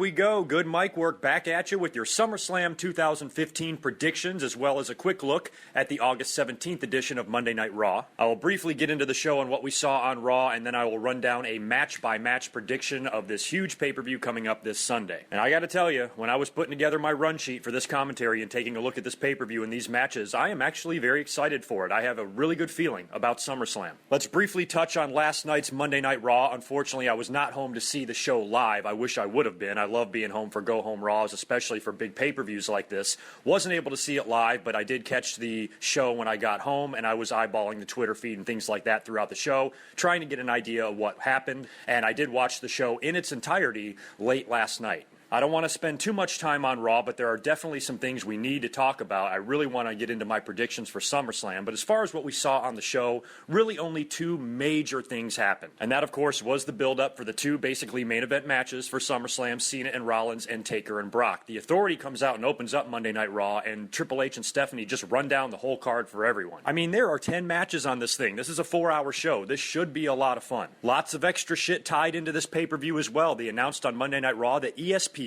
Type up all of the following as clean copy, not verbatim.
we go. GoodMicWork back at you with your SummerSlam 2015 predictions, as well as a quick look at the August 17th edition of Monday Night Raw. I will briefly get into the show and what we saw on Raw, and then I will run down a match-by-match prediction of this huge pay-per-view coming up this Sunday. And I gotta tell you, when I was putting together my run sheet for this commentary and taking a look at this pay-per-view and these matches, I am actually very excited for it. I have a really good feeling about SummerSlam. Let's briefly touch on last night's Monday Night Raw. Unfortunately, I was not home to see the show live. I wish I would have been. I love being home for go-home Raws, especially for big pay-per-views like this. Wasn't able to see it live, but I did catch the show when I got home, and I was eyeballing the Twitter feed and things like that throughout the show, trying to get an idea of what happened, and I did watch the show in its entirety late last night. I don't want to spend too much time on Raw, but there are definitely some things we need to talk about. I really want to get into my predictions for SummerSlam, but as far as what we saw on the show, really only two major things happened. And that, of course, was the build-up for the two basically main event matches for SummerSlam, Cena and Rollins, and Taker and Brock. The Authority comes out and opens up Monday Night Raw, and Triple H and Stephanie just run down the whole card for everyone. I mean, there are 10 matches on this thing. This is a 4-hour show. This should be a lot of fun. Lots of extra shit tied into this pay-per-view as well. They announced on Monday Night Raw that ESPN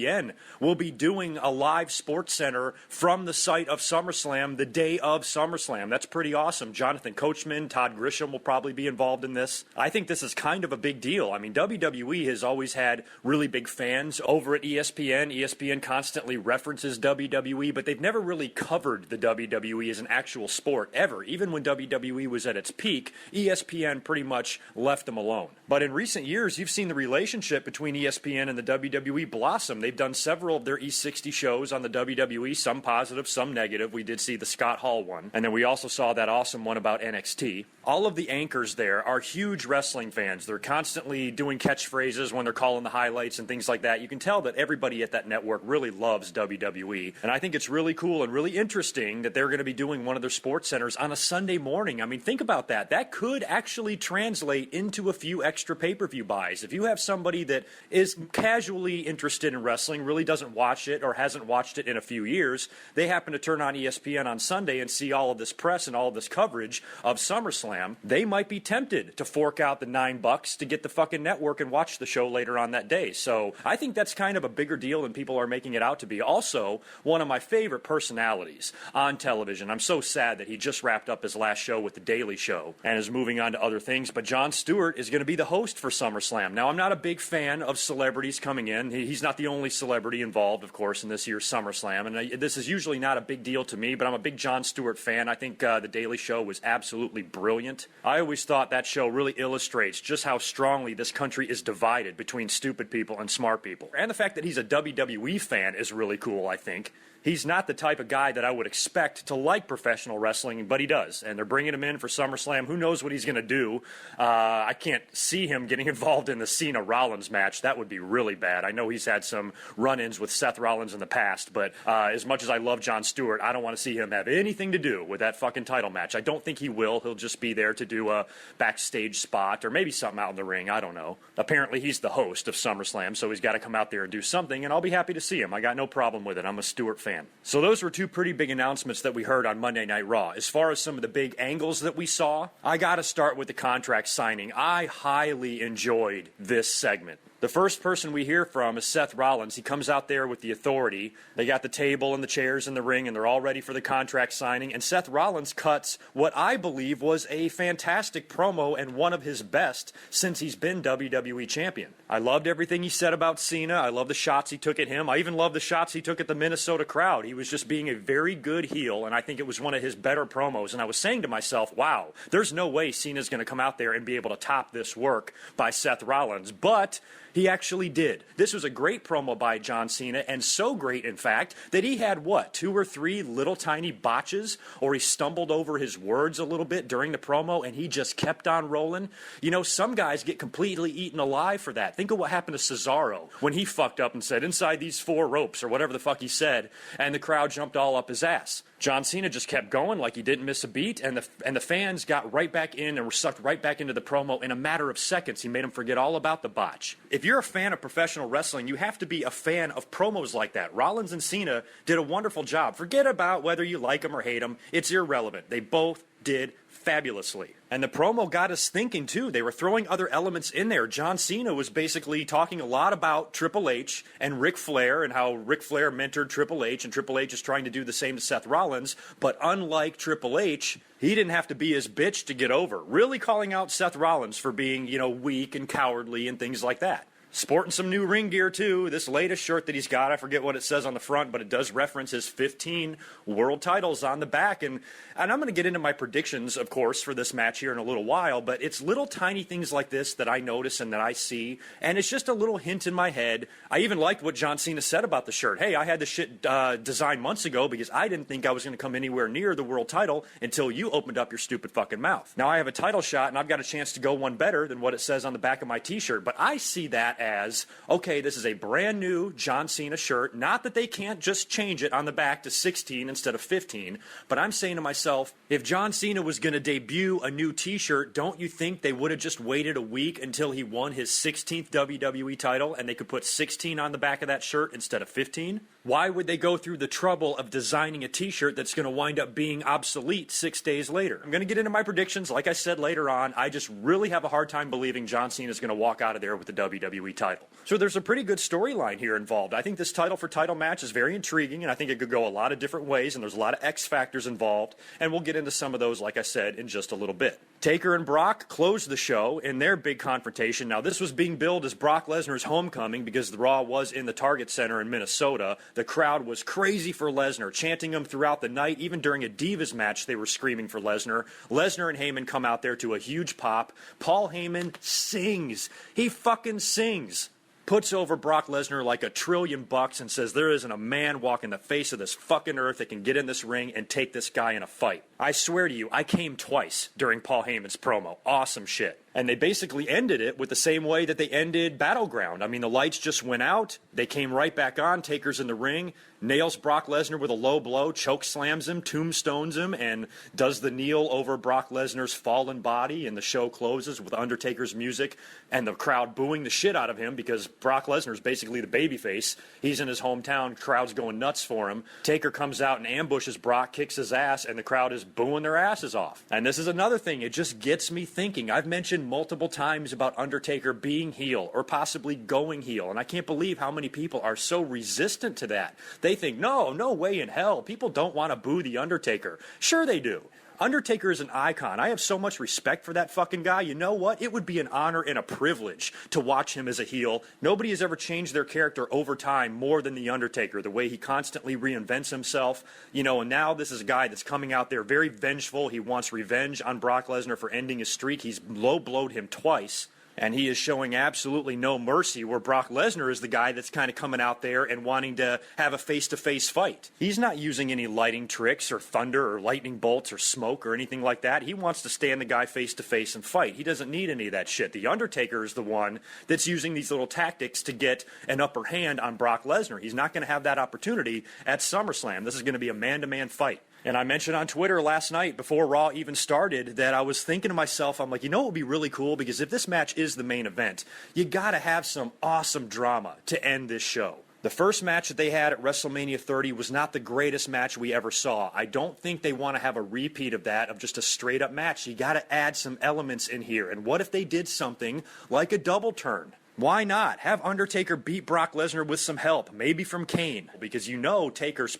will be doing a live sports center from the site of SummerSlam the day of SummerSlam. That's pretty awesome. Jonathan Coachman, Todd Grisham will probably be involved in this. I think this is kind of a big deal. I mean, WWE has always had really big fans over at ESPN. ESPN constantly references WWE, but they've never really covered the WWE as an actual sport ever. Even when WWE was at its peak, ESPN pretty much left them alone. But in recent years, you've seen the relationship between ESPN and the WWE blossom. They've done several of their E60 shows on the WWE, some positive, some negative. We did see the Scott Hall one, and then we also saw that awesome one about NXT. All of the anchors there are huge wrestling fans. They're constantly doing catchphrases when they're calling the highlights and things like that. You can tell that everybody at that network really loves WWE, and I think it's really cool and really interesting that they're going to be doing one of their sports centers on a Sunday morning. I mean, think about that. That could actually translate into a few extra pay-per-view buys. If you have somebody that is casually interested in wrestling, really doesn't watch it or hasn't watched it in a few years, they happen to turn on ESPN on Sunday and see all of this press and all of this coverage of SummerSlam, they might be tempted to fork out the $9 to get the fucking network and watch the show later on that day. So I think that's kind of a bigger deal than people are making it out to be. Also, one of my favorite personalities on television. I'm so sad that he just wrapped up his last show with The Daily Show and is moving on to other things, but Jon Stewart is going to be the host for SummerSlam. Now, I'm not a big fan of celebrities coming in. He's not the only celebrity involved, of course, in this year's SummerSlam, and this is usually not a big deal to me, but I'm a big Jon Stewart fan. I think The Daily Show was absolutely brilliant. I always thought that show really illustrates just how strongly this country is divided between stupid people and smart people. And the fact that he's a WWE fan is really cool, I think. He's not the type of guy that I would expect to like professional wrestling, but he does. And they're bringing him in for SummerSlam. Who knows what he's going to do? I can't see him getting involved in the Cena-Rollins match. That would be really bad. I know he's had some run-ins with Seth Rollins in the past, but as much as I love Jon Stewart, I don't want to see him have anything to do with that fucking title match. I don't think he will. He'll just be there to do a backstage spot or maybe something out in the ring. I don't know. Apparently, he's the host of SummerSlam, so he's got to come out there and do something, and I'll be happy to see him. I got no problem with it. I'm a Stewart fan. So those were two pretty big announcements that we heard on Monday Night Raw. As far as some of the big angles that we saw, I got to start with the contract signing. I highly enjoyed this segment. The first person we hear from is Seth Rollins. He comes out there with the Authority. They got the table and the chairs in the ring, and they're all ready for the contract signing. And Seth Rollins cuts what I believe was a fantastic promo and one of his best since he's been WWE champion. I loved everything he said about Cena. I love the shots he took at him. I even love the shots he took at the Minnesota crowd. He was just being a very good heel, and I think it was one of his better promos. And I was saying to myself, wow, there's no way Cena's going to come out there and be able to top this work by Seth Rollins. But he actually did. This was a great promo by John Cena, and so great, in fact, that he had, 2 or 3 little tiny botches, or he stumbled over his words a little bit during the promo, and he just kept on rolling. You know, some guys get completely eaten alive for that. Think of what happened to Cesaro when he fucked up and said, inside these 4 ropes, or whatever the fuck he said, and the crowd jumped all up his ass. John Cena just kept going like he didn't miss a beat, and the fans got right back in and were sucked right back into the promo in a matter of seconds. He made them forget all about the botch. If you're a fan of professional wrestling, you have to be a fan of promos like that. Rollins and Cena did a wonderful job. Forget about whether you like them or hate them. It's irrelevant. They both did fabulously. And the promo got us thinking too. They were throwing other elements in there. John Cena was basically talking a lot about Triple H and Ric Flair and how Ric Flair mentored Triple H, and Triple H is trying to do the same to Seth Rollins. But unlike Triple H, he didn't have to be his bitch to get over. Really calling out Seth Rollins for being, weak and cowardly and things like that. Sporting some new ring gear, too. This latest shirt that he's got, I forget what it says on the front, but it does reference his 15 world titles on the back. And I'm going to get into my predictions, of course, for this match here in a little while, but it's little tiny things like this that I notice and that I see, and it's just a little hint in my head. I even liked what John Cena said about the shirt. Hey, I had the shit designed months ago because I didn't think I was going to come anywhere near the world title until you opened up your stupid fucking mouth. Now I have a title shot, and I've got a chance to go one better than what it says on the back of my t-shirt, but I see that as, okay, this is a brand new John Cena shirt. Not that they can't just change it on the back to 16 instead of 15, but I'm saying to myself, if John Cena was going to debut a new t-shirt, don't you think they would have just waited a week until he won his 16th WWE title and they could put 16 on the back of that shirt instead of 15? Why would they go through the trouble of designing a t-shirt that's going to wind up being obsolete 6 days later? I'm going to get into my predictions. Like I said later on, I just really have a hard time believing John Cena is going to walk out of there with the WWE title. So there's a pretty good storyline here involved. I think this title for title match is very intriguing, and I think it could go a lot of different ways, and there's a lot of X factors involved, and we'll get into some of those, like I said, in just a little bit. Taker and Brock closed the show in their big confrontation. Now, this was being billed as Brock Lesnar's homecoming because the Raw was in the Target Center in Minnesota. The crowd was crazy for Lesnar, chanting him throughout the night. Even during a Divas match, they were screaming for Lesnar. Lesnar and Heyman come out there to a huge pop. Paul Heyman sings. He fucking sings. Puts over Brock Lesnar like $1 trillion and says there isn't a man walking the face of this fucking earth that can get in this ring and take this guy in a fight. I swear to you, I came twice during Paul Heyman's promo. Awesome shit. And they basically ended it with the same way that they ended Battleground. I mean, the lights just went out. They came right back on. Taker's in the ring, nails Brock Lesnar with a low blow, choke slams him, tombstones him, and does the kneel over Brock Lesnar's fallen body. And the show closes with Undertaker's music and the crowd booing the shit out of him because Brock Lesnar's basically the babyface. He's in his hometown. Crowd's going nuts for him. Taker comes out and ambushes Brock, kicks his ass, and the crowd is booing their asses off. And this is another thing. It just gets me thinking. I've mentioned multiple times about Undertaker being heel or possibly going heel, and I can't believe how many people are so resistant to that. They think, no way in hell. People don't want to boo the Undertaker. Sure they do. Undertaker is an icon. I have so much respect for that fucking guy. You know what? It would be an honor and a privilege to watch him as a heel. Nobody has ever changed their character over time more than the Undertaker, the way he constantly reinvents himself. And now this is a guy that's coming out there very vengeful. He wants revenge on Brock Lesnar for ending his streak. He's low-blowed him twice. And he is showing absolutely no mercy, where Brock Lesnar is the guy that's kind of coming out there and wanting to have a face-to-face fight. He's not using any lighting tricks or thunder or lightning bolts or smoke or anything like that. He wants to stand the guy face-to-face and fight. He doesn't need any of that shit. The Undertaker is the one that's using these little tactics to get an upper hand on Brock Lesnar. He's not going to have that opportunity at SummerSlam. This is going to be a man-to-man fight. And I mentioned on Twitter last night, before Raw even started, that I was thinking to myself, I'm like, what would be really cool? Because if this match is the main event, you got to have some awesome drama to end this show. The first match that they had at WrestleMania 30 was not the greatest match we ever saw. I don't think they want to have a repeat of that, of just a straight-up match. You got to add some elements in here. And what if they did something like a double turn? Why not? Have Undertaker beat Brock Lesnar with some help, maybe from Kane, because Brock is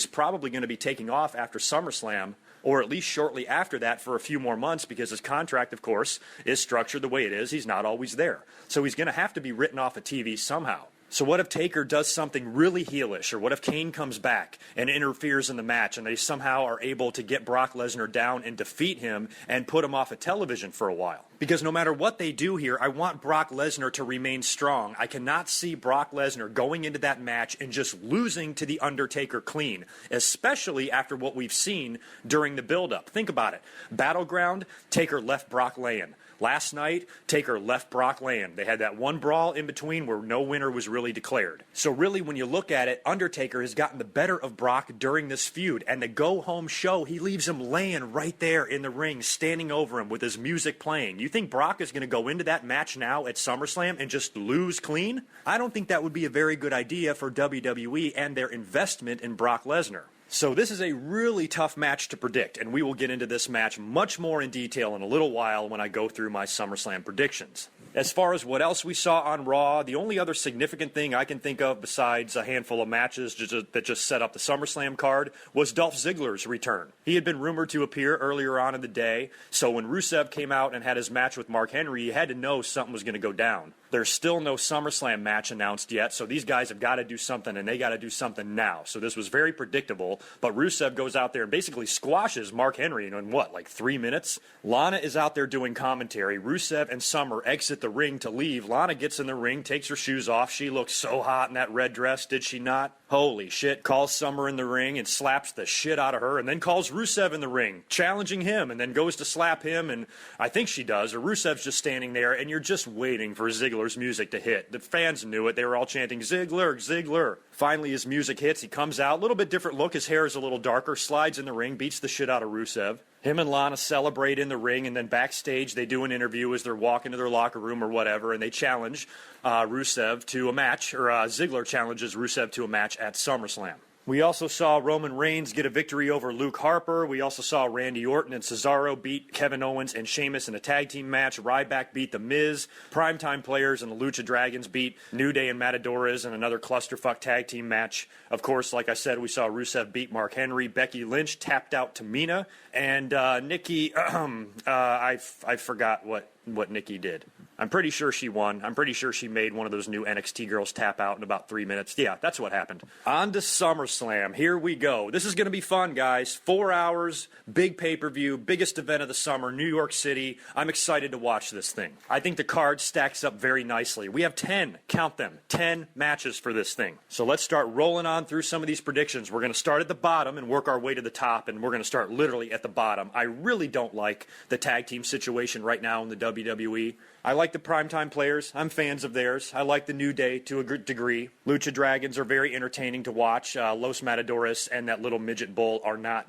probably going to be taking off after SummerSlam, or at least shortly after that for a few more months, because his contract, of course, is structured the way it is. He's not always there. So he's going to have to be written off of TV somehow. So what if Taker does something really heelish, or what if Kane comes back and interferes in the match and they somehow are able to get Brock Lesnar down and defeat him and put him off of television for a while? Because no matter what they do here, I want Brock Lesnar to remain strong. I cannot see Brock Lesnar going into that match and just losing to The Undertaker clean, especially after what we've seen during the build-up. Think about it. Battleground, Taker left Brock laying. Last night, Taker left Brock laying. They had that one brawl in between where no winner was really declared. So really, when you look at it, Undertaker has gotten the better of Brock during this feud. And the go-home show, he leaves him laying right there in the ring, standing over him with his music playing. You think Brock is going to go into that match now at SummerSlam and just lose clean? I don't think that would be a very good idea for WWE and their investment in Brock Lesnar. So this is a really tough match to predict, and we will get into this match much more in detail in a little while when I go through my SummerSlam predictions. As far as what else we saw on Raw, the only other significant thing I can think of besides a handful of matches that just set up the SummerSlam card was Dolph Ziggler's return. He had been rumored to appear earlier on in the day, so when Rusev came out and had his match with Mark Henry, you had to know something was going to go down. There's still no SummerSlam match announced yet, so these guys have got to do something, and they got to do something now. So this was very predictable, but Rusev goes out there and basically squashes Mark Henry in what, like 3 minutes? Lana is out there doing commentary. Rusev and Summer exit the ring to leave. Lana gets in the ring, takes her shoes off. She looks so hot in that red dress, did she not? Holy shit. Calls Summer in the ring and slaps the shit out of her, and then calls Rusev in the ring, challenging him, and then goes to slap him, and I think she does, or Rusev's just standing there, and you're just waiting for Ziggler's music to hit. The fans knew it. They were all chanting, Ziggler, Ziggler. Finally, his music hits. He comes out. A little bit different look. His hair is a little darker. Slides in the ring. Beats the shit out of Rusev. Him and Lana celebrate in the ring, and then backstage they do an interview as they're walking to their locker room or whatever, and they challenge Rusev to a match, or Ziggler challenges Rusev to a match at SummerSlam. We also saw Roman Reigns get a victory over Luke Harper. We also saw Randy Orton and Cesaro beat Kevin Owens and Sheamus in a tag team match. Ryback beat The Miz. Primetime Players and the Lucha Dragons beat New Day and Matadores in another clusterfuck tag team match. Of course, like I said, we saw Rusev beat Mark Henry. Becky Lynch tapped out Tamina. And Nikki, I forgot what Nikki did. I'm pretty sure she won. I'm pretty sure she made one of those new NXT girls tap out in about 3 minutes. Yeah, that's what happened. On to SummerSlam. Here we go. This is going to be fun, guys. 4 hours, big pay-per-view, biggest event of the summer, New York City. I'm excited to watch this thing. I think the card stacks up very nicely. We have 10, count them, 10 matches for this thing. So let's start rolling on through some of these predictions. We're going to start at the bottom and work our way to the top, and we're going to start literally at the bottom. I really don't like the tag team situation right now in the WWE. I like the Primetime Players. I'm fans of theirs. I like the New Day to a good degree. Lucha Dragons are very entertaining to watch. Los Matadores and that little midget bull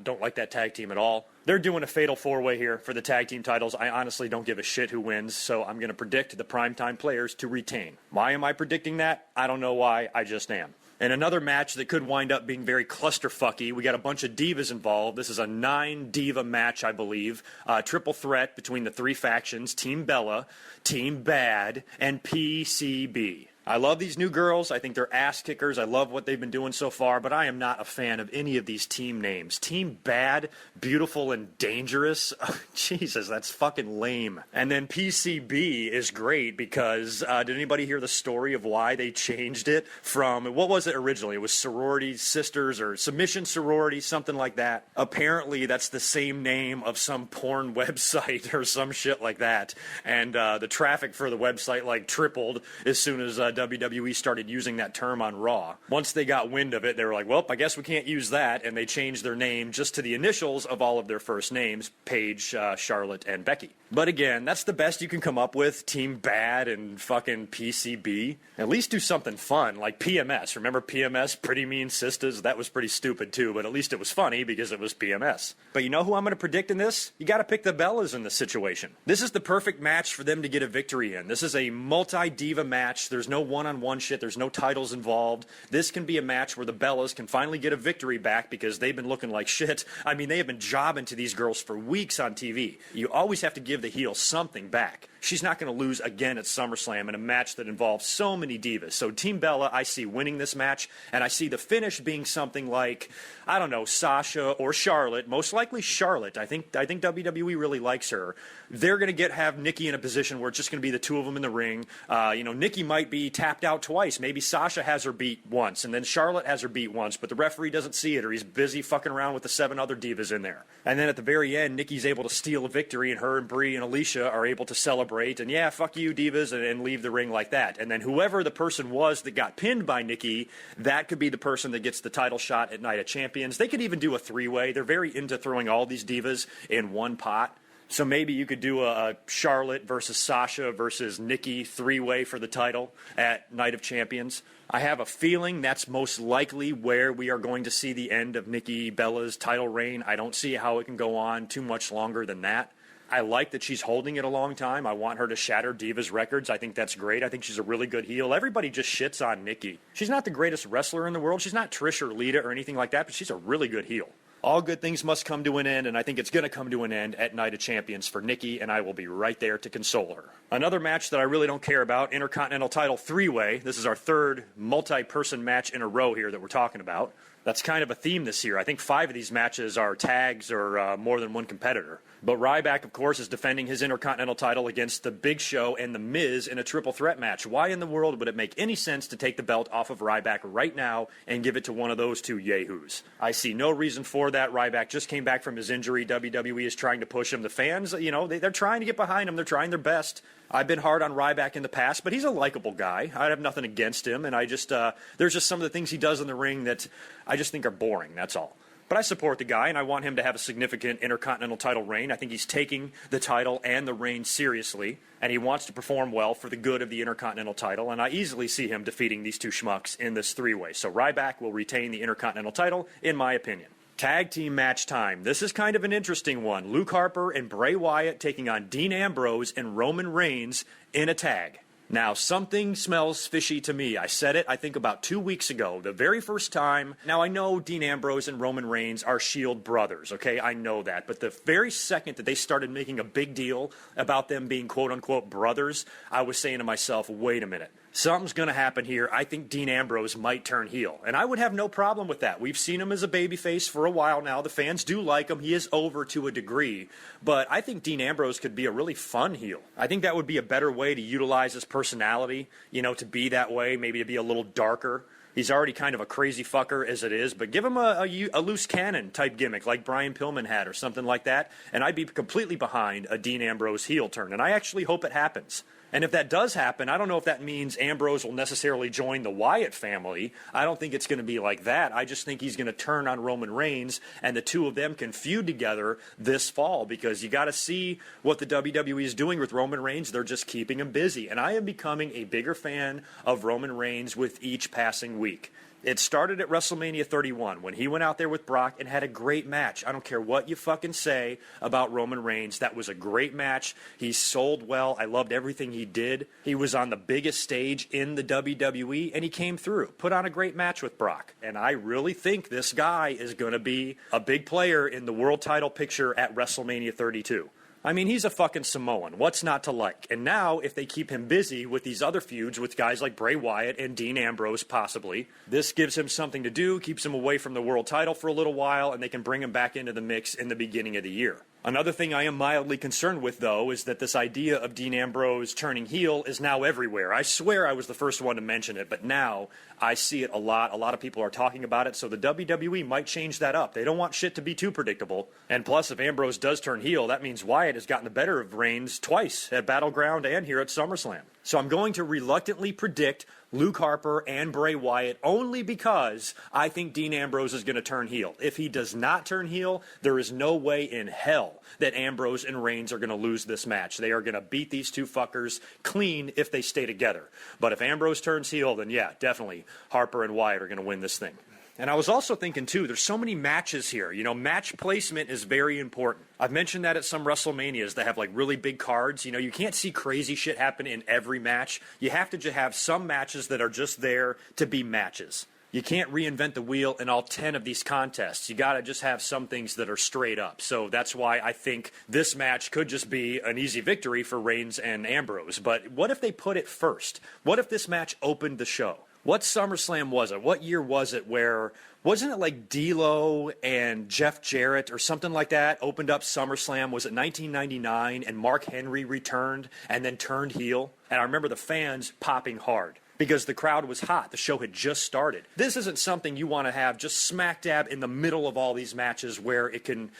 don't like that tag team at all. They're doing a fatal four-way here for the tag team titles. I honestly don't give a shit who wins, so I'm going to predict the Primetime Players to retain. Why am I predicting that? I don't know why. I just am. And another match that could wind up being very clusterfucky. We got a bunch of divas involved. This is a 9-diva match, I believe. Triple threat between the three factions, Team Bella, Team Bad, and PCB. I love these new girls. I think they're ass kickers. I love what they've been doing so far, but I am not a fan of any of these team names. Team Bad, Beautiful, and Dangerous. Jesus, that's fucking lame. And then PCB is great because, did anybody hear the story of why they changed it from, what was it originally? It was Sorority Sisters or Submission Sorority, something like that. Apparently, that's the same name of some porn website or some shit like that. And the traffic for the website like tripled as soon as WWE started using that term on Raw. Once they got wind of it, they were like, well, I guess we can't use that, and they changed their name just to the initials of all of their first names, Paige, Charlotte, and Becky. But again, that's the best you can come up with, Team Bad and fucking PCB. At least do something fun, like PMS. Remember PMS, Pretty Mean Sisters? That was pretty stupid too, but at least it was funny because it was PMS. But you know who I'm going to predict in this? You got to pick the Bellas in this situation. This is the perfect match for them to get a victory in. This is a multi-diva match. There's no one-on-one shit. There's no titles involved. This can be a match where the Bellas can finally get a victory back because they've been looking like shit. I mean, they have been jobbing to these girls for weeks on TV. You always have to give the heel something back. She's not going to lose again at SummerSlam in a match that involves so many divas. So Team Bella, I see winning this match, and I see the finish being something like, I don't know, Sasha or Charlotte, most likely Charlotte. I think WWE really likes her. They're going to have Nikki in a position where it's just going to be the two of them in the ring. Nikki might be tapped out twice. Maybe Sasha has her beat once, and then Charlotte has her beat once, but the referee doesn't see it, or he's busy fucking around with the 7 other divas in there. And then at the very end, Nikki's able to steal a victory, and her and Brie and Alicia are able to celebrate, and yeah, fuck you, divas, and leave the ring like that. And then whoever the person was that got pinned by Nikki, that could be the person that gets the title shot at Night of Champions. They could even do a 3-way. They're very into throwing all these divas in one pot. So maybe you could do a Charlotte versus Sasha versus Nikki 3-way for the title at Night of Champions. I have a feeling that's most likely where we are going to see the end of Nikki Bella's title reign. I don't see how it can go on too much longer than that. I like that she's holding it a long time. I want her to shatter Divas records. I think that's great. I think she's a really good heel. Everybody just shits on Nikki. She's not the greatest wrestler in the world. She's not Trish or Lita or anything like that, but she's a really good heel. All good things must come to an end, and I think it's going to come to an end at Night of Champions for Nikki, and I will be right there to console her. Another match that I really don't care about, Intercontinental title three-way. This is our third multi-person match in a row here that we're talking about. That's kind of a theme this year. I think 5 of these matches are tags or more than one competitor. But Ryback, of course, is defending his Intercontinental title against The Big Show and The Miz in a triple threat match. Why in the world would it make any sense to take the belt off of Ryback right now and give it to one of those two yahoos? I see no reason for that. Ryback just came back from his injury. WWE is trying to push him. The fans, they're trying to get behind him. They're trying their best. I've been hard on Ryback in the past, but he's a likable guy. I have nothing against him, and there's just some of the things he does in the ring that I just think are boring, that's all. But I support the guy, and I want him to have a significant Intercontinental title reign. I think he's taking the title and the reign seriously, and he wants to perform well for the good of the Intercontinental title, and I easily see him defeating these two schmucks in this three-way. So Ryback will retain the Intercontinental title, in my opinion. Tag team match time. This is kind of an interesting one. Luke Harper and Bray Wyatt taking on Dean Ambrose and Roman Reigns in a tag. Now, something smells fishy to me. I said it, I think, about 2 weeks ago, the very first time. Now, I know Dean Ambrose and Roman Reigns are Shield brothers, okay? I know that. But the very second that they started making a big deal about them being quote-unquote brothers, I was saying to myself, wait a minute. Something's going to happen here. I think Dean Ambrose might turn heel. And I would have no problem with that. We've seen him as a babyface for a while now. The fans do like him. He is over to a degree. But I think Dean Ambrose could be a really fun heel. I think that would be a better way to utilize his personality, to be that way, maybe to be a little darker. He's already kind of a crazy fucker as it is, but give him a loose cannon type gimmick like Brian Pillman had or something like that, and I'd be completely behind a Dean Ambrose heel turn, and I actually hope it happens. And if that does happen, I don't know if that means Ambrose will necessarily join the Wyatt family. I don't think it's going to be like that. I just think he's going to turn on Roman Reigns, and the two of them can feud together this fall, because you got to see what the WWE is doing with Roman Reigns. They're just keeping him busy, and I am becoming a bigger fan of Roman Reigns with each passing week. It started at WrestleMania 31 when he went out there with Brock and had a great match. I don't care what you fucking say about Roman Reigns. That was a great match. He sold well. I loved everything he did. He was on the biggest stage in the WWE, and he came through. Put on a great match with Brock. And I really think this guy is going to be a big player in the world title picture at WrestleMania 32. I mean, he's a fucking Samoan. What's not to like? And now, if they keep him busy with these other feuds with guys like Bray Wyatt and Dean Ambrose, possibly, this gives him something to do, keeps him away from the world title for a little while, and they can bring him back into the mix in the beginning of the year. Another thing I am mildly concerned with, though, is that this idea of Dean Ambrose turning heel is now everywhere. I swear I was the first one to mention it, but now I see it a lot. A lot of people are talking about it, so the WWE might change that up. They don't want shit to be too predictable. And plus, if Ambrose does turn heel, that means Wyatt has gotten the better of Reigns twice at Battleground and here at SummerSlam. So I'm going to reluctantly predict Luke Harper and Bray Wyatt only because I think Dean Ambrose is going to turn heel. If he does not turn heel, there is no way in hell that Ambrose and Reigns are going to lose this match. They are going to beat these two fuckers clean if they stay together. But if Ambrose turns heel, then yeah, definitely Harper and Wyatt are going to win this thing. And I was also thinking, too, there's so many matches here. Match placement is very important. I've mentioned that at some WrestleManias that have, really big cards. You can't see crazy shit happen in every match. You have to just have some matches that are just there to be matches. You can't reinvent the wheel in all 10 of these contests. You got to just have some things that are straight up. So that's why I think this match could just be an easy victory for Reigns and Ambrose. But what if they put it first? What if this match opened the show? What SummerSlam was it? What year was it where, wasn't it like D'Lo and Jeff Jarrett or something like that opened up SummerSlam? Was it 1999 and Mark Henry returned and then turned heel? And I remember the fans popping hard because the crowd was hot. The show had just started. This isn't something you want to have just smack dab in the middle of all these matches where it can,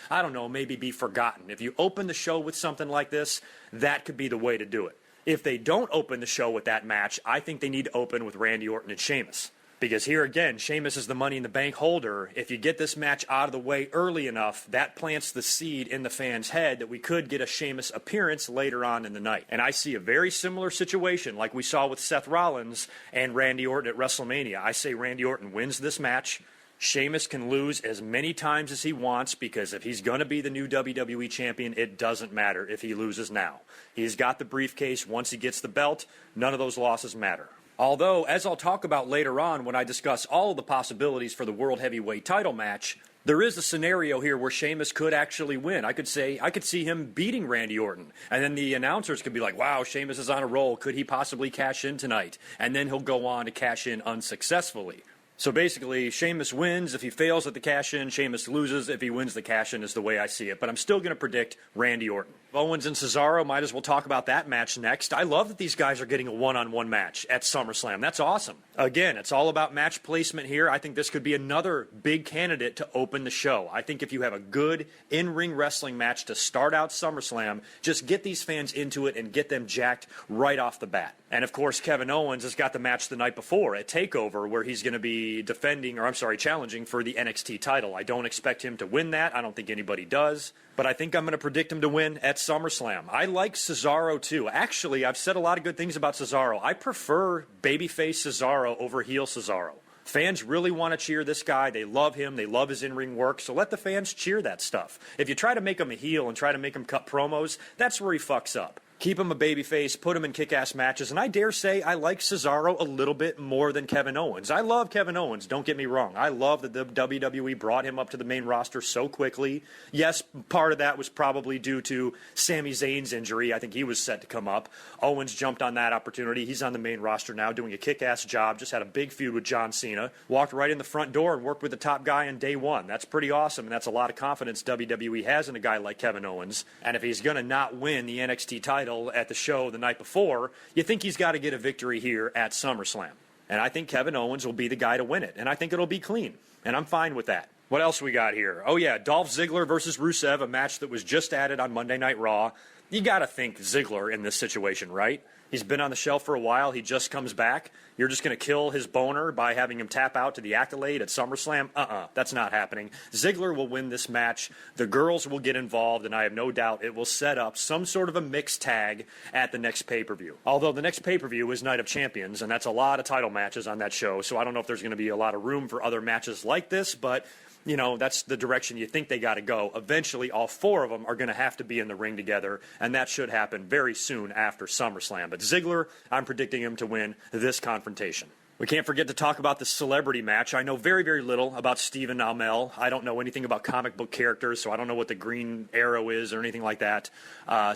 maybe be forgotten. If you open the show with something like this, that could be the way to do it. If they don't open the show with that match, I think they need to open with Randy Orton and Sheamus. Because here again, Sheamus is the Money in the Bank holder. If you get this match out of the way early enough, that plants the seed in the fans' head that we could get a Sheamus appearance later on in the night. And I see a very similar situation like we saw with Seth Rollins and Randy Orton at WrestleMania. I say Randy Orton wins this match. Sheamus can lose as many times as he wants because if he's going to be the new WWE champion, it doesn't matter if he loses now. He's got the briefcase. Once he gets the belt, none of those losses matter. Although, as I'll talk about later on when I discuss all of the possibilities for the World Heavyweight title match, there is a scenario here where Sheamus could actually win. I could see him beating Randy Orton. And then the announcers could be like, wow, Sheamus is on a roll. Could he possibly cash in tonight? And then he'll go on to cash in unsuccessfully. So basically, Sheamus wins. If he fails at the cash-in, Sheamus loses. If he wins the cash-in is the way I see it. But I'm still going to predict Randy Orton. Owens and Cesaro, might as well talk about that match next. I love that these guys are getting a one-on-one match at SummerSlam. That's awesome. Again, it's all about match placement here. I think this could be another big candidate to open the show. I think if you have a good in-ring wrestling match to start out SummerSlam, just get these fans into it and get them jacked right off the bat. And of course, Kevin Owens has got the match the night before at TakeOver where he's going to be challenging for the NXT title. I don't expect him to win that. I don't think anybody does. But I think I'm going to predict him to win at SummerSlam. I like Cesaro, too. Actually, I've said a lot of good things about Cesaro. I prefer babyface Cesaro over heel Cesaro. Fans really want to cheer this guy. They love him. They love his in-ring work. So let the fans cheer that stuff. If you try to make him a heel and try to make him cut promos, that's where he fucks up. Keep him a babyface, put him in kick-ass matches, and I dare say I like Cesaro a little bit more than Kevin Owens. I love Kevin Owens, don't get me wrong. I love that the WWE brought him up to the main roster so quickly. Yes, part of that was probably due to Sami Zayn's injury. I think he was set to come up. Owens jumped on that opportunity. He's on the main roster now doing a kick-ass job, just had a big feud with John Cena, walked right in the front door and worked with the top guy on day one. That's pretty awesome, and that's a lot of confidence WWE has in a guy like Kevin Owens. And if he's going to not win the NXT title at the show the night before, you think he's got to get a victory here at SummerSlam. And I think Kevin Owens will be the guy to win it. And I think it'll be clean. And I'm fine with that. What else we got here? Oh, yeah, Dolph Ziggler versus Rusev, a match that was just added on Monday Night Raw. You got to think Ziggler in this situation, right? He's been on the shelf for a while. He just comes back. You're just going to kill his boner by having him tap out to the Accolade at SummerSlam? That's not happening. Ziggler will win this match. The girls will get involved, and I have no doubt it will set up some sort of a mixed tag at the next pay-per-view. Although the next pay-per-view is Night of Champions, and that's a lot of title matches on that show, so I don't know if there's going to be a lot of room for other matches like this, but you know, that's the direction you think they got to go. Eventually, all four of them are going to have to be in the ring together, and that should happen very soon after SummerSlam. But Ziggler, I'm predicting him to win this confrontation. We can't forget to talk about the celebrity match. I know very, very little about Stephen Amell. I don't know anything about comic book characters, so I don't know what the Green Arrow is or anything like that.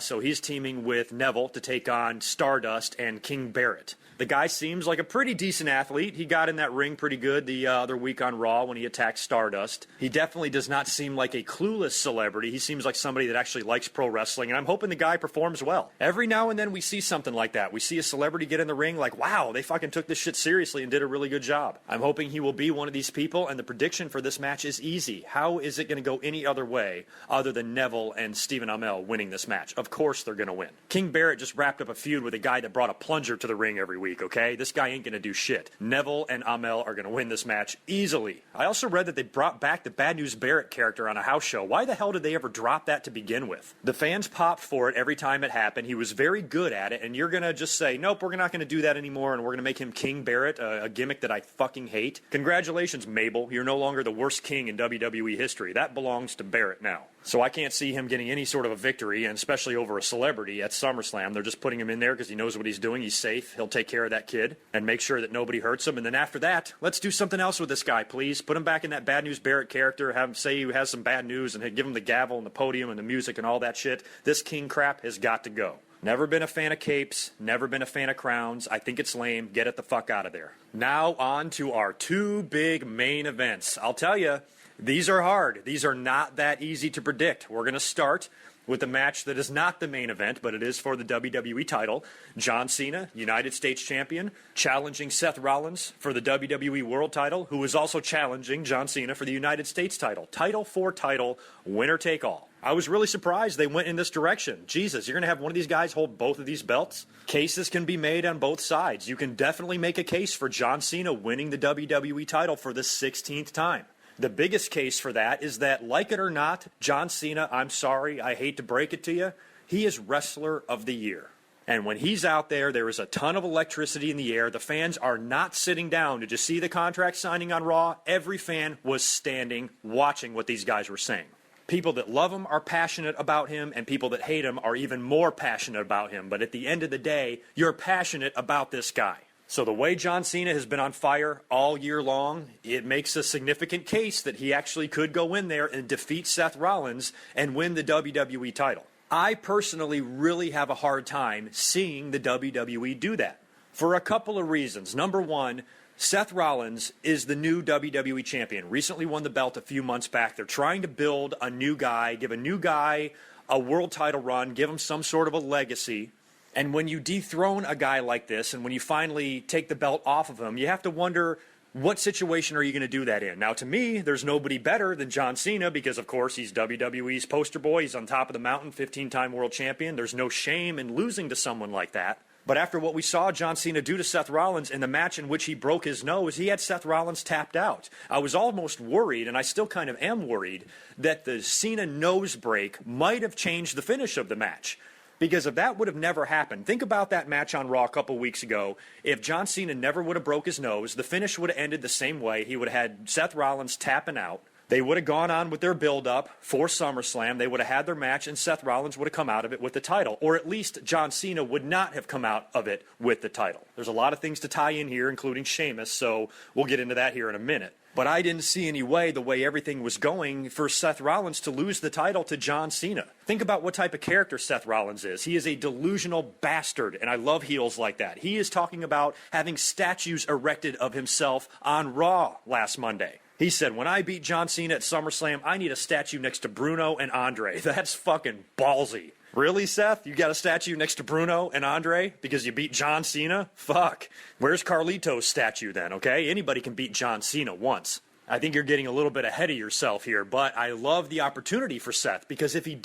So he's teaming with Neville to take on Stardust and King Barrett. The guy seems like a pretty decent athlete. He got in that ring pretty good the other week on Raw when he attacked Stardust. He definitely does not seem like a clueless celebrity. He seems like somebody that actually likes pro wrestling, and I'm hoping the guy performs well. Every now and then we see something like that. We see a celebrity get in the ring like, wow, they fucking took this shit seriously and did a really good job. I'm hoping he will be one of these people, and the prediction for this match is easy. How is it going to go any other way other than Neville and Stephen Amell winning this match? Of course they're going to win. King Barrett just wrapped up a feud with a guy that brought a plunger to the ring every week. Okay? This guy ain't going to do shit. Neville and Amell are going to win this match easily. I also read that they brought back the Bad News Barrett character on a house show. Why the hell did they ever drop that to begin with? The fans popped for it every time it happened. He was very good at it, and you're going to just say, nope, we're not going to do that anymore, and we're going to make him King Barrett, a gimmick that I fucking hate. Congratulations, Mabel. You're no longer the worst king in WWE history. That belongs to Barrett now. So I can't see him getting any sort of a victory, and especially over a celebrity at SummerSlam. They're just putting him in there because he knows what he's doing. He's safe. He'll take care of that kid and make sure that nobody hurts him. And then after that, let's do something else with this guy, please. Put him back in that Bad News Barrett character. Have him say he has some bad news and give him the gavel and the podium and the music and all that shit. This king crap has got to go. Never been a fan of capes, never been a fan of crowns. I think it's lame. Get it the fuck out of there. Now on to our two big main events. I'll tell you, these are hard. These are not that easy to predict. We're going to start with a match that is not the main event, but it is for the WWE title. John Cena, United States Champion, challenging Seth Rollins for the WWE World title, who is also challenging John Cena for the United States title. Title for title, winner take all. I was really surprised they went in this direction. Jesus, you're going to have one of these guys hold both of these belts? Cases can be made on both sides. You can definitely make a case for John Cena winning the WWE title for the 16th time. The biggest case for that is that, like it or not, John Cena, I'm sorry, I hate to break it to you, he is Wrestler of the Year. And when he's out there, there is a ton of electricity in the air. The fans are not sitting down to just see the contract signing on Raw. Every fan was standing, watching what these guys were saying. People that love him are passionate about him, and people that hate him are even more passionate about him. But at the end of the day, you're passionate about this guy. So the way John Cena has been on fire all year long, it makes a significant case that he actually could go in there and defeat Seth Rollins and win the WWE title. I personally really have a hard time seeing the WWE do that for a couple of reasons. Number one, Seth Rollins is the new WWE champion. Recently won the belt a few months back. They're trying to build a new guy, give a new guy a world title run, give him some sort of a legacy. And when you dethrone a guy like this, and when you finally take the belt off of him, you have to wonder, what situation are you going to do that in? Now, to me, there's nobody better than John Cena because, of course, he's WWE's poster boy. He's on top of the mountain, 15-time world champion. There's no shame in losing to someone like that. But after what we saw John Cena do to Seth Rollins in the match in which he broke his nose, he had Seth Rollins tapped out. I was almost worried, and I still kind of am worried, that the Cena nose break might have changed the finish of the match. Because if that would have never happened, think about that match on Raw a couple weeks ago. If John Cena never would have broke his nose, the finish would have ended the same way. He would have had Seth Rollins tapping out. They would have gone on with their build-up for SummerSlam. They would have had their match, and Seth Rollins would have come out of it with the title. Or at least John Cena would not have come out of it with the title. There's a lot of things to tie in here, including Sheamus, so we'll get into that here in a minute. But I didn't see any way, the way everything was going, for Seth Rollins to lose the title to John Cena. Think about what type of character Seth Rollins is. He is a delusional bastard, and I love heels like that. He is talking about having statues erected of himself on Raw last Monday. He said, when I beat John Cena at SummerSlam, I need a statue next to Bruno and Andre. That's fucking ballsy. Really, Seth? You got a statue next to Bruno and Andre because you beat John Cena? Fuck. Where's Carlito's statue then, okay? Anybody can beat John Cena once. I think you're getting a little bit ahead of yourself here, but I love the opportunity for Seth because if he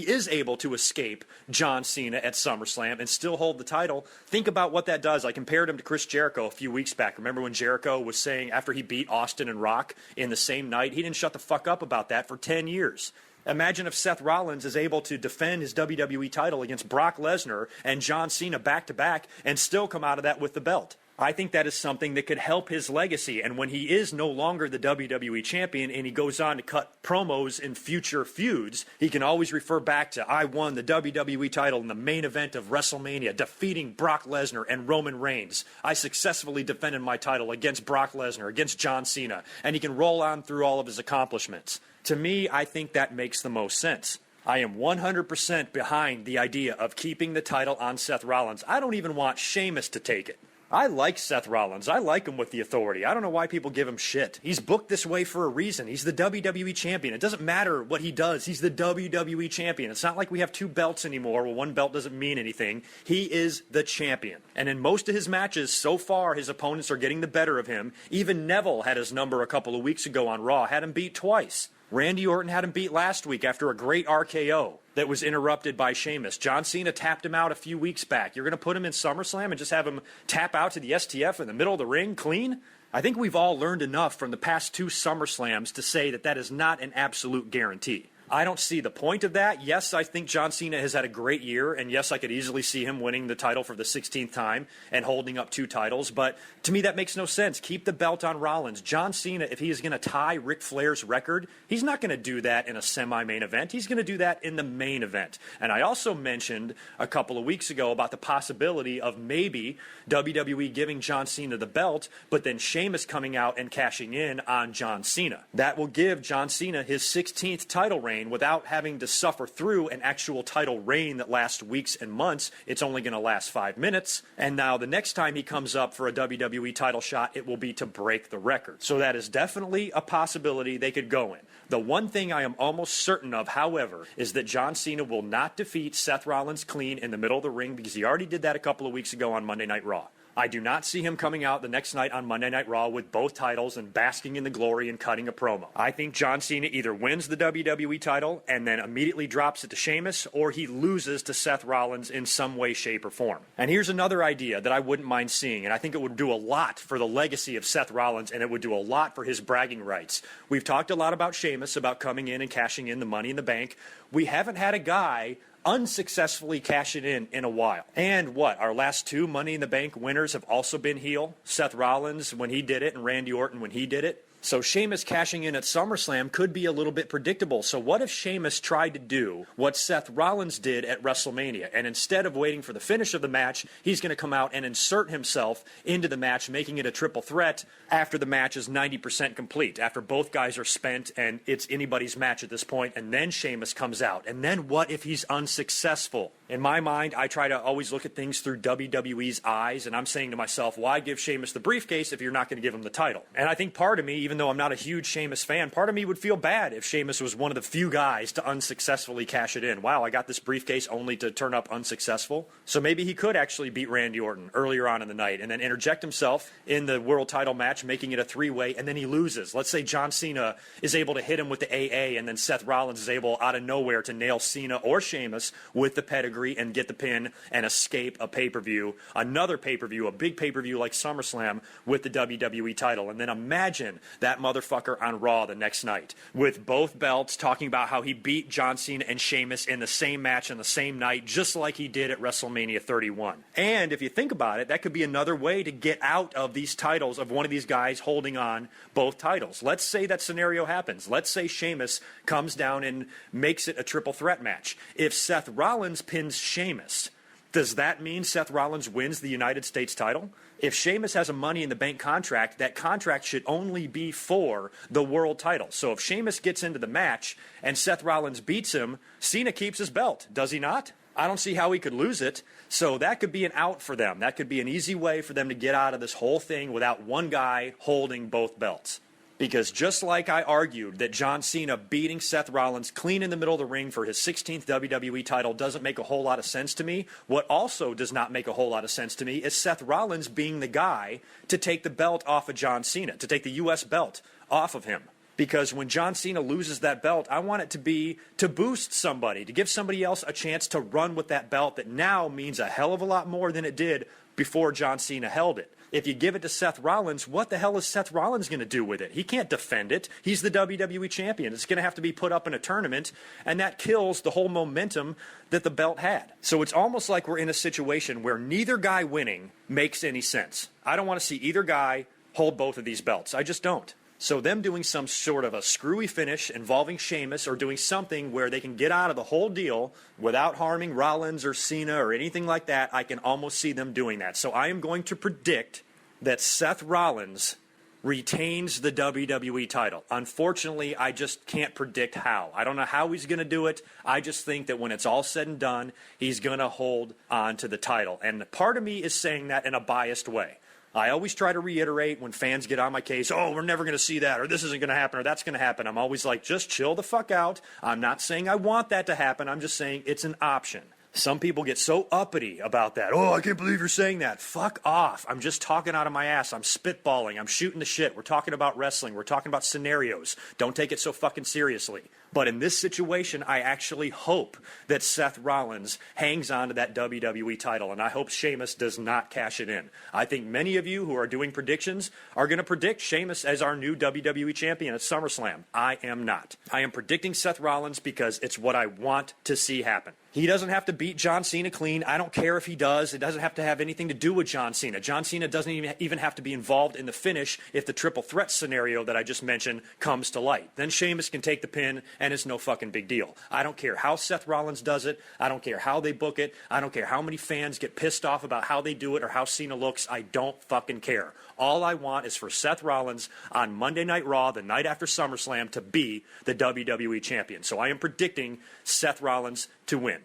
is able to escape John Cena at SummerSlam and still hold the title, think about what that does. I compared him to Chris Jericho a few weeks back. Remember when Jericho was saying after he beat Austin and Rock in the same night, he didn't shut the fuck up about that for 10 years. Imagine if Seth Rollins is able to defend his WWE title against Brock Lesnar and John Cena back-to-back and still come out of that with the belt. I think that is something that could help his legacy. And when he is no longer the WWE champion and he goes on to cut promos in future feuds, he can always refer back to, I won the WWE title in the main event of WrestleMania, defeating Brock Lesnar and Roman Reigns. I successfully defended my title against Brock Lesnar, against John Cena. And he can roll on through all of his accomplishments. To me, I think that makes the most sense. I am 100% behind the idea of keeping the title on Seth Rollins. I don't even want Sheamus to take it. I like Seth Rollins. I like him with the authority. I don't know why people give him shit. He's booked this way for a reason. He's the WWE champion. It doesn't matter what he does. He's the WWE champion. It's not like we have two belts anymore. Well, one belt doesn't mean anything. He is the champion. And in most of his matches so far, his opponents are getting the better of him. Even Neville had his number a couple of weeks ago on Raw, had him beat twice. Randy Orton had him beat last week after a great RKO that was interrupted by Sheamus. John Cena tapped him out a few weeks back. You're going to put him in SummerSlam and just have him tap out to the STF in the middle of the ring clean? I think we've all learned enough from the past two SummerSlams to say that that is not an absolute guarantee. I don't see the point of that. Yes, I think John Cena has had a great year, and yes, I could easily see him winning the title for the 16th time and holding up two titles, but to me that makes no sense. Keep the belt on Rollins. John Cena, if he is going to tie Ric Flair's record, he's not going to do that in a semi-main event. He's going to do that in the main event. And I also mentioned a couple of weeks ago about the possibility of maybe WWE giving John Cena the belt, but then Sheamus coming out and cashing in on John Cena. That will give John Cena his 16th title reign without having to suffer through an actual title reign that lasts weeks and months. It's only going to last 5 minutes. And now the next time he comes up for a WWE title shot, it will be to break the record. So that is definitely a possibility they could go in. The one thing I am almost certain of, however, is that John Cena will not defeat Seth Rollins clean in the middle of the ring because he already did that a couple of weeks ago on Monday Night Raw. I do not see him coming out the next night on Monday Night Raw with both titles and basking in the glory and cutting a promo. I think John Cena either wins the WWE title and then immediately drops it to Sheamus, or he loses to Seth Rollins in some way, shape, or form. And here's another idea that I wouldn't mind seeing, and I think it would do a lot for the legacy of Seth Rollins, and it would do a lot for his bragging rights. We've talked a lot about Sheamus, about coming in and cashing in the Money in the Bank. We haven't had a guy unsuccessfully cash it in a while. And what? Our last two Money in the Bank winners have also been heel. Seth Rollins when he did it and Randy Orton when he did it. So Sheamus cashing in at SummerSlam could be a little bit predictable. So what if Sheamus tried to do what Seth Rollins did at WrestleMania, and instead of waiting for the finish of the match, he's going to come out and insert himself into the match, making it a triple threat after the match is 90% complete, after both guys are spent and it's anybody's match at this point, and then Sheamus comes out. And then what if he's unsuccessful? In my mind, I try to always look at things through WWE's eyes, and I'm saying to myself, why give Sheamus the briefcase if you're not going to give him the title? And I think part of me, even though I'm not a huge Sheamus fan, part of me would feel bad if Sheamus was one of the few guys to unsuccessfully cash it in. Wow, I got this briefcase only to turn up unsuccessful. So maybe he could actually beat Randy Orton earlier on in the night and then interject himself in the world title match, making it a three-way, and then he loses. Let's say John Cena is able to hit him with the AA, and then Seth Rollins is able out of nowhere to nail Cena or Sheamus with the pedigree and get the pin and escape a pay-per-view, another pay-per-view, a big pay-per-view like SummerSlam with the WWE title. And then imagine that motherfucker on Raw the next night with both belts, talking about how he beat John Cena and Sheamus in the same match on the same night, just like he did at WrestleMania 31. And if you think about it, that could be another way to get out of these titles, of one of these guys holding on both titles. Let's say that scenario happens. Let's say Sheamus comes down and makes it a triple threat match. If Seth Rollins pins Sheamus, does that mean Seth Rollins wins the United States title? If Sheamus has a Money in the Bank contract, that contract should only be for the world title. So if Sheamus gets into the match and Seth Rollins beats him, Cena keeps his belt, does he not? I don't see how he could lose it. So that could be an out for them. That could be an easy way for them to get out of this whole thing without one guy holding both belts. Because just like I argued that John Cena beating Seth Rollins clean in the middle of the ring for his 16th WWE title doesn't make a whole lot of sense to me, what also does not make a whole lot of sense to me is Seth Rollins being the guy to take the belt off of John Cena, to take the U.S. belt off of him. Because when John Cena loses that belt, I want it to be to boost somebody, to give somebody else a chance to run with that belt that now means a hell of a lot more than it did before John Cena held it. If you give it to Seth Rollins, what the hell is Seth Rollins going to do with it? He can't defend it. He's the WWE champion. It's going to have to be put up in a tournament, and that kills the whole momentum that the belt had. So it's almost like we're in a situation where neither guy winning makes any sense. I don't want to see either guy hold both of these belts. I just don't. So them doing some sort of a screwy finish involving Sheamus, or doing something where they can get out of the whole deal without harming Rollins or Cena or anything like that, I can almost see them doing that. So I am going to predict that Seth Rollins retains the WWE title. Unfortunately, I just can't predict how. I don't know how he's going to do it. I just think that when it's all said and done, he's going to hold on to the title. And part of me is saying that in a biased way. I always try to reiterate when fans get on my case, oh, we're never going to see that, or this isn't going to happen, or that's going to happen. I'm always like, just chill the fuck out. I'm not saying I want that to happen. I'm just saying it's an option. Some people get so uppity about that. Oh, I can't believe you're saying that. Fuck off. I'm just talking out of my ass. I'm spitballing. I'm shooting the shit. We're talking about wrestling. We're talking about scenarios. Don't take it so fucking seriously. But in this situation, I actually hope that Seth Rollins hangs on to that WWE title, and I hope Sheamus does not cash it in. I think many of you who are doing predictions are going to predict Sheamus as our new WWE champion at SummerSlam. I am not. I am predicting Seth Rollins because it's what I want to see happen. He doesn't have to beat John Cena clean. I don't care if he does. It doesn't have to have anything to do with John Cena. John Cena doesn't even have to be involved in the finish if the triple threat scenario that I just mentioned comes to light. Then Sheamus can take the pin, and it's no fucking big deal. I don't care how Seth Rollins does it. I don't care how they book it. I don't care how many fans get pissed off about how they do it or how Cena looks. I don't fucking care. All I want is for Seth Rollins on Monday Night Raw, the night after SummerSlam, to be the WWE champion. So I am predicting Seth Rollins to win.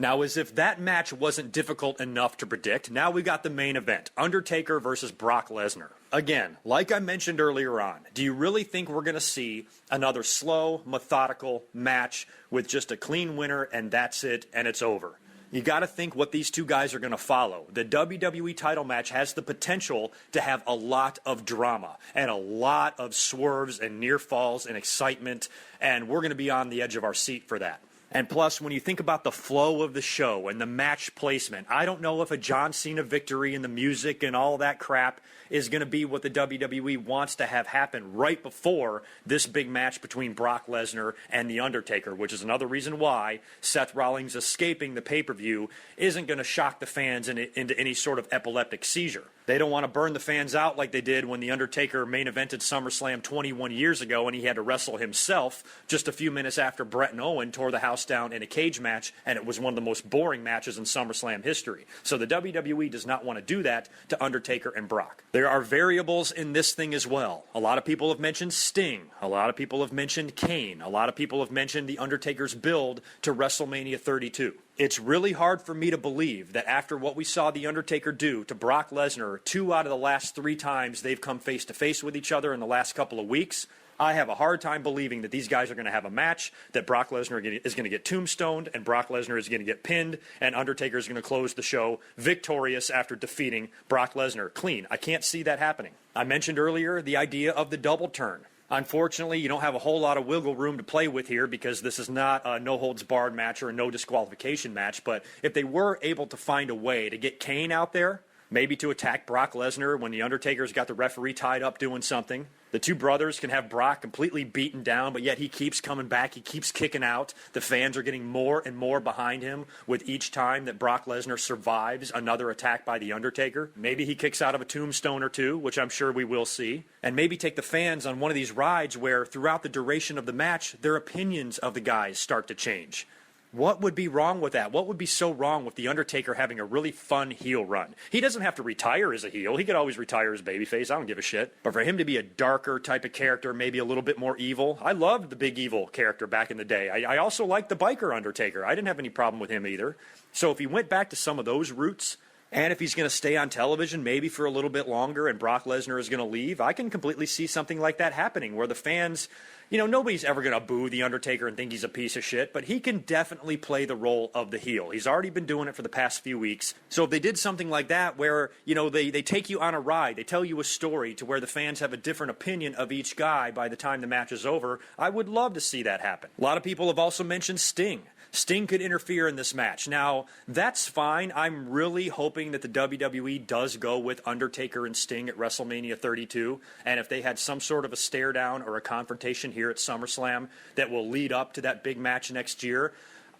Now, as if that match wasn't difficult enough to predict, now we got the main event, Undertaker versus Brock Lesnar. Again, like I mentioned earlier on, do you really think we're going to see another slow, methodical match with just a clean winner and that's it and it's over? You got to think what these two guys are going to follow. The WWE title match has the potential to have a lot of drama and a lot of swerves and near falls and excitement, and we're going to be on the edge of our seat for that. And plus, when you think about the flow of the show and the match placement, I don't know if a John Cena victory and the music and all that crap is going to be what the WWE wants to have happen right before this big match between Brock Lesnar and The Undertaker, which is another reason why Seth Rollins escaping the pay-per-view isn't going to shock the fans into any sort of epileptic seizure. They don't want to burn the fans out like they did when The Undertaker main evented SummerSlam 21 years ago and he had to wrestle himself just a few minutes after Bret and Owen tore the house down in a cage match, and it was one of the most boring matches in SummerSlam history. So the WWE does not want to do that to Undertaker and Brock. There are variables in this thing as well. A lot of people have mentioned Sting. A lot of people have mentioned Kane. A lot of people have mentioned The Undertaker's build to WrestleMania 32. It's really hard for me to believe that after what we saw The Undertaker do to Brock Lesnar 2 out of the last 3 times they've come face-to-face with each other in the last couple of weeks, I have a hard time believing that these guys are going to have a match, that Brock Lesnar is going to get tombstoned, and Brock Lesnar is going to get pinned, and Undertaker is going to close the show victorious after defeating Brock Lesnar clean. I can't see that happening. I mentioned earlier the idea of the double turn. Unfortunately, you don't have a whole lot of wiggle room to play with here because this is not a no-holds-barred match or a no-disqualification match, but if they were able to find a way to get Kane out there, maybe to attack Brock Lesnar when The Undertaker's got the referee tied up doing something. The two brothers can have Brock completely beaten down, but yet he keeps coming back. He keeps kicking out. The fans are getting more and more behind him with each time that Brock Lesnar survives another attack by The Undertaker. Maybe he kicks out of a tombstone or two, which I'm sure we will see. And maybe take the fans on one of these rides where throughout the duration of the match, their opinions of the guys start to change. What would be wrong with that? What would be so wrong with The Undertaker having a really fun heel run? He doesn't have to retire as a heel. He could always retire as babyface. I don't give a shit. But for him to be a darker type of character, maybe a little bit more evil. I loved the big evil character back in the day. I also liked the biker Undertaker. I didn't have any problem with him either. So if he went back to some of those roots, and if he's going to stay on television maybe for a little bit longer and Brock Lesnar is going to leave, I can completely see something like that happening where the fans, nobody's ever going to boo The Undertaker and think he's a piece of shit, but he can definitely play the role of the heel. He's already been doing it for the past few weeks. So if they did something like that where, they take you on a ride, they tell you a story to where the fans have a different opinion of each guy by the time the match is over, I would love to see that happen. A lot of people have also mentioned Sting. Sting could interfere in this match. Now, that's fine. I'm really hoping that the WWE does go with Undertaker and Sting at WrestleMania 32, and if they had some sort of a stare down or a confrontation here at SummerSlam that will lead up to that big match next year,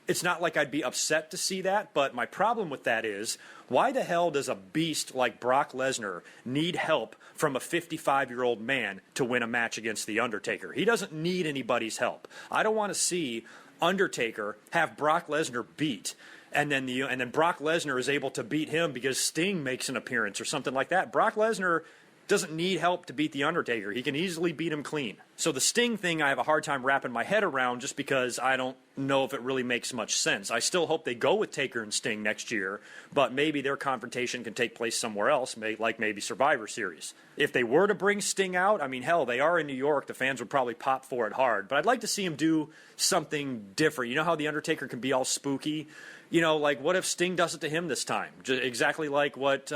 it's not like I'd be upset to see that, but my problem with that is, why the hell does a beast like Brock Lesnar need help from a 55-year-old man to win a match against The Undertaker? He doesn't need anybody's help. I don't want to see Undertaker have Brock Lesnar beat, and then Brock Lesnar is able to beat him because Sting makes an appearance or something like that. Brock Lesnar doesn't need help to beat The Undertaker. He can easily beat him clean. So the Sting thing I have a hard time wrapping my head around just because I don't know if it really makes much sense. I still hope they go with Taker and Sting next year, but maybe their confrontation can take place somewhere else, like maybe Survivor Series. If they were to bring Sting out, hell, they are in New York. The fans would probably pop for it hard, but I'd like to see him do something different. You know how The Undertaker can be all spooky? Like what if Sting does it to him this time? Exactly like what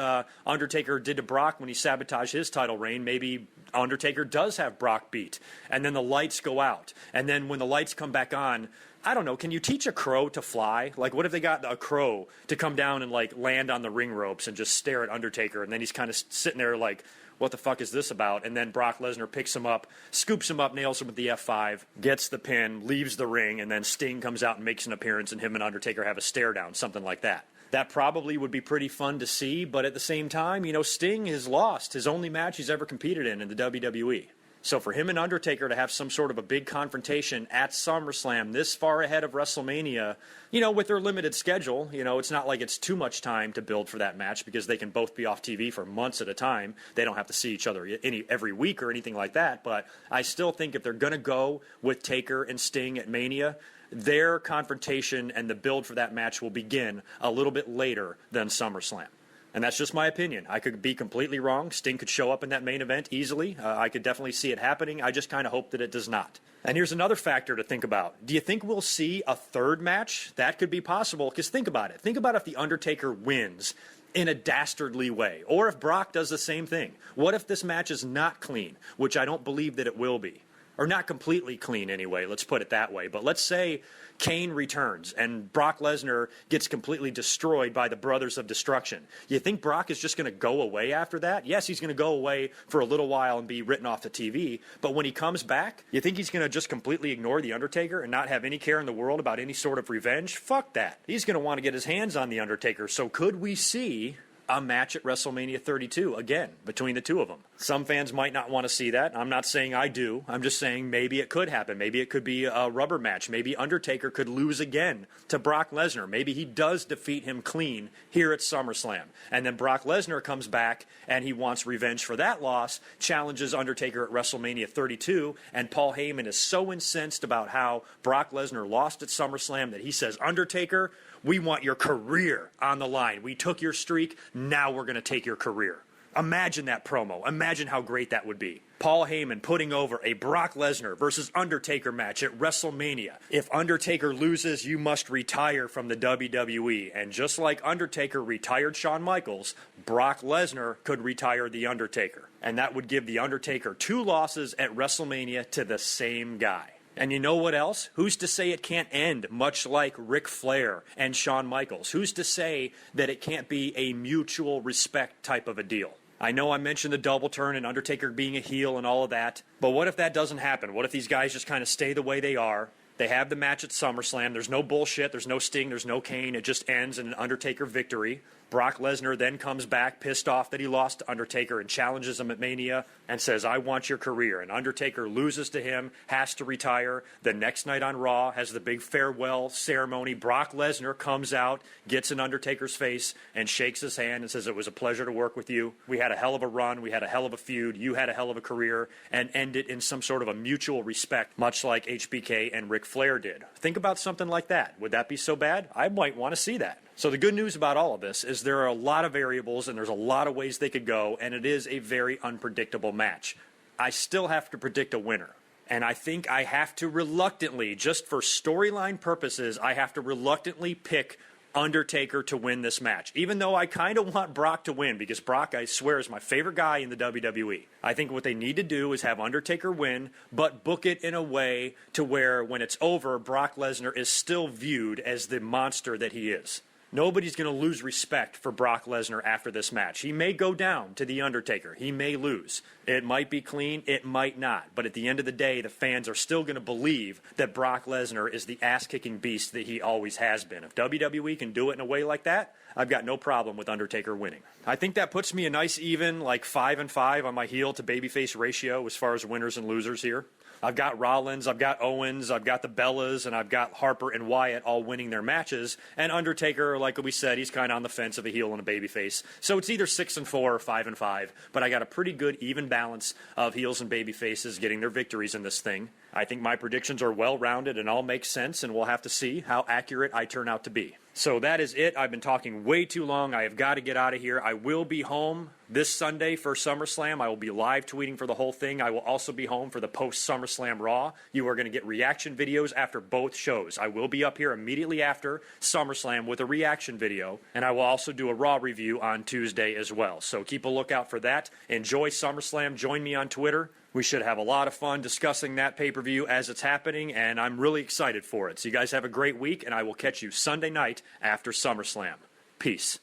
Undertaker did to Brock when he sabotaged his title reign. Maybe Undertaker does have Brock beat, and then the lights go out. And then when the lights come back on, I don't know, can you teach a crow to fly? Like, what if they got a crow to come down and, land on the ring ropes and just stare at Undertaker, and then he's kind of sitting there like, what the fuck is this about? And then Brock Lesnar picks him up, scoops him up, nails him with the F5, gets the pin, leaves the ring, and then Sting comes out and makes an appearance, and him and Undertaker have a stare down, something like that. That probably would be pretty fun to see, but at the same time, Sting has lost his only match he's ever competed in the WWE. So for him and Undertaker to have some sort of a big confrontation at SummerSlam this far ahead of WrestleMania, with their limited schedule, it's not like it's too much time to build for that match because they can both be off TV for months at a time. They don't have to see each other every week or anything like that. But I still think if they're going to go with Taker and Sting at Mania, their confrontation and the build for that match will begin a little bit later than SummerSlam. And that's just my opinion. I could be completely wrong. Sting could show up in that main event easily. I could definitely see it happening. I just kind of hope that it does not. And here's another factor to think about. Do you think we'll see a third match? That could be possible, because think about it. Think about if The Undertaker wins in a dastardly way, or if Brock does the same thing. What if this match is not clean, which I don't believe that it will be? Or not completely clean anyway, let's put it that way. But let's say, Kane returns, and Brock Lesnar gets completely destroyed by the Brothers of Destruction. You think Brock is just going to go away after that? Yes, he's going to go away for a little while and be written off the TV, but when he comes back, you think he's going to just completely ignore The Undertaker and not have any care in the world about any sort of revenge? Fuck that. He's going to want to get his hands on The Undertaker, so could we see a match at WrestleMania 32 again between the two of them? Some fans might not want to see that. I'm not saying I do. I'm just saying maybe it could happen. Maybe it could be a rubber match. Maybe Undertaker could lose again to Brock Lesnar. Maybe he does defeat him clean here at SummerSlam. And then Brock Lesnar comes back and he wants revenge for that loss, challenges Undertaker at WrestleMania 32, and Paul Heyman is so incensed about how Brock Lesnar lost at SummerSlam that he says, Undertaker, we want your career on the line. We took your streak. Now we're going to take your career. Imagine that promo. Imagine how great that would be. Paul Heyman putting over a Brock Lesnar versus Undertaker match at WrestleMania. If Undertaker loses, you must retire from the WWE. And just like Undertaker retired Shawn Michaels, Brock Lesnar could retire The Undertaker. And that would give The Undertaker 2 losses at WrestleMania to the same guy. And you know what else? Who's to say it can't end much like Ric Flair and Shawn Michaels? Who's to say that it can't be a mutual respect type of a deal? I know I mentioned the double turn and Undertaker being a heel and all of that, but what if that doesn't happen? What if these guys just kind of stay the way they are? They have the match at SummerSlam. There's no bullshit. There's no Sting. There's no Kane. It just ends in an Undertaker victory. Brock Lesnar then comes back pissed off that he lost to Undertaker and challenges him at Mania and says, I want your career. And Undertaker loses to him, has to retire. The next night on Raw has the big farewell ceremony. Brock Lesnar comes out, gets in Undertaker's face, and shakes his hand and says, it was a pleasure to work with you. We had a hell of a run. We had a hell of a feud. You had a hell of a career. And end it in some sort of a mutual respect, much like HBK and Ric Flair did. Think about something like that. Would that be so bad? I might want to see that. So the good news about all of this is there are a lot of variables and there's a lot of ways they could go, and it is a very unpredictable match. I still have to predict a winner. And I think I have to reluctantly, just for storyline purposes, I have to reluctantly pick Undertaker to win this match, even though I kind of want Brock to win, because Brock, I swear, is my favorite guy in the WWE. I think what they need to do is have Undertaker win, but book it in a way to where when it's over, Brock Lesnar is still viewed as the monster that he is. Nobody's going to lose respect for Brock Lesnar after this match. He may go down to The Undertaker. He may lose. It might be clean. It might not. But at the end of the day, the fans are still going to believe that Brock Lesnar is the ass-kicking beast that he always has been. If WWE can do it in a way like that, I've got no problem with Undertaker winning. I think that puts me a nice even, like 5-5 on my heel to babyface ratio as far as winners and losers here. I've got Rollins, I've got Owens, I've got the Bellas, and I've got Harper and Wyatt all winning their matches. And Undertaker, like we said, he's kind of on the fence of a heel and a babyface. So it's either 6-4 or 5-5. But I got a pretty good even balance of heels and babyfaces getting their victories in this thing. I think my predictions are well-rounded and all make sense, and we'll have to see how accurate I turn out to be. So that is it. I've been talking way too long. I have got to get out of here. I will be home this Sunday for SummerSlam. I will be live tweeting for the whole thing. I will also be home for the post-SummerSlam Raw. You are going to get reaction videos after both shows. I will be up here immediately after SummerSlam with a reaction video, and I will also do a Raw review on Tuesday as well. So keep a lookout for that. Enjoy SummerSlam. Join me on Twitter. We should have a lot of fun discussing that pay-per-view as it's happening, and I'm really excited for it. So you guys have a great week, and I will catch you Sunday night after SummerSlam. Peace.